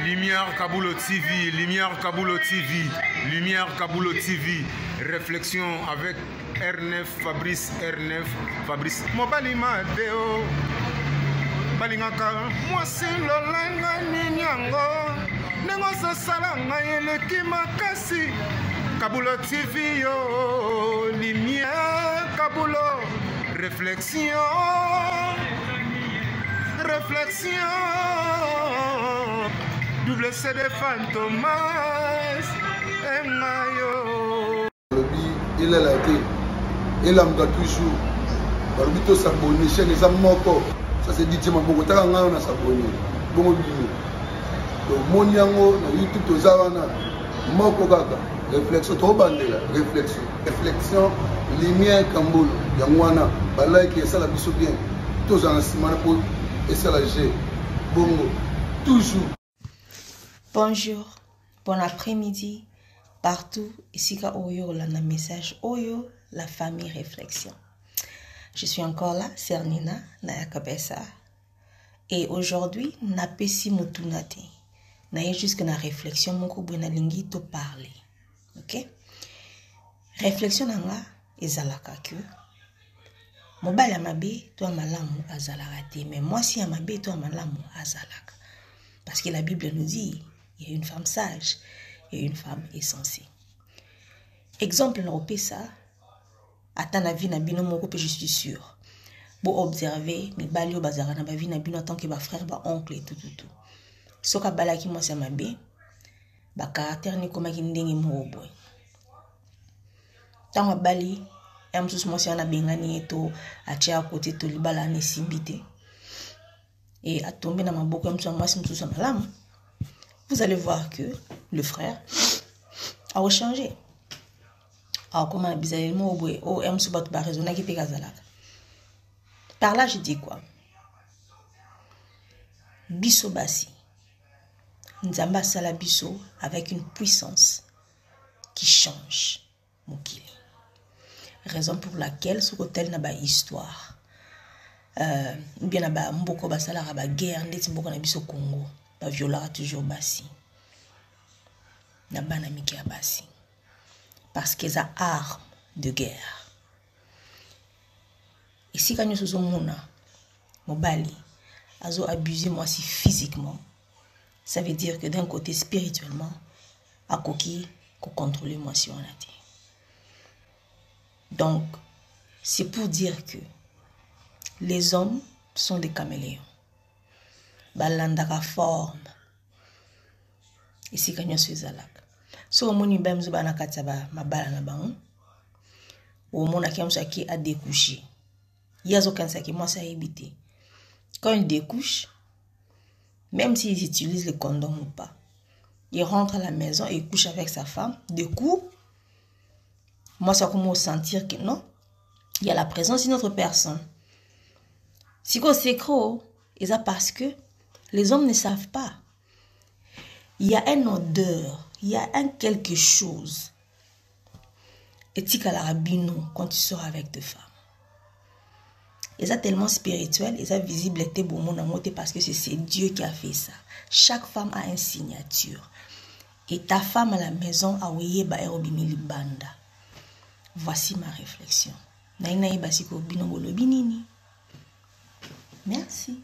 Lumière Kaboulo TV, Lumière Kaboulo TV, Lumière Kaboulo TV. Réflexion avec R9, Fabrice R9, Fabrice. Mobali Madeo, Balingaka, moi c'est l'Olenga Ninyango, Nengosa Salanga Yeleki Makasi, Kaboulo TV, yo, Lumière Kaboulo, réflexion. Réflexion, double CD Fantomas, Mayo. Il est là, il a toujours. Barbie to s'abonner, chaîne les amoko. Ça c'est dit, Maboko, t'as un an à s'abonner. Bon, donc mon yango, YouTube to Zavana, Moko Gaga, réflexion, trop bandé là, réflexion, lumière Kamboul, Yangwana, Balai qui est ça la biso bien, tous en ciment pour. Et c'est la G. Bongo. Toujours. Bonjour. Bon après-midi. Partout. Ici, Oyo, là, un message. Oyo, la famille réflexion. Je suis encore là, Cernina, Nayakabessa. Et aujourd'hui, na pesi mutunate. Na jusque na réflexion, mon ko na lingi to parler. Ok? Réflexion nanga, ezalaka que. Mobile amabe, toi malamu azalaka. Mais moi si amabe, toi malamu azalaka. Parce que la Bible nous dit, il y a une femme sage et une femme insensée. Exemple na opesa, ata na vie na bino moko pe je suis sûr. Bo observer, mi bali o bazara na ba vie na bino tant que ba frère, ba oncle et tout. Soka balaki moi si amabe, ba caractère ni komaki ndenge mo boy. Tant bali vous allez voir que le frère a changé. Alors comment par là je dis quoi? Biso basi. Nzamba sala biso avec une puissance qui change mokili. Raison pour laquelle ce hôtel n'a pas histoire. Bien na ba mboko basala ba guerre ndeti mboko na biso Congo, ba violara toujours basi. Na bana miki ya basi. Parce qu'ils ont armes de guerre. Ici quand nous sommes mona, mobali, azo abusé moi si physiquement. Ça veut dire que d'un côté spirituellement, à koki ko contrôler moi si on a dit. Donc, c'est pour dire que les hommes sont des caméléons. Balandaka forme. Ici, quand nous sommes là. Si on moni bem zuba na kataba mabala na bango, ou mona qui a découché. Yazo kansa qui moi ça éviter. Quand il découche, même s'ils utilisent le condom ou pas, il rentre à la maison et il couche avec sa femme. Du coup, moi, ça commence à sentir que non, il y a la présence d'une autre personne. Si c'est gros, et ça parce que les hommes ne savent pas. Il y a une odeur, il y a un quelque chose. Et tu as la rabino quand tu sors avec deux femmes. Et ça tellement spirituel, et ça visible était bon parce que c'est Dieu qui a fait ça. Chaque femme a une signature. Et ta femme à la maison a oublié ba erobimili banda. Voici ma réflexion. Merci.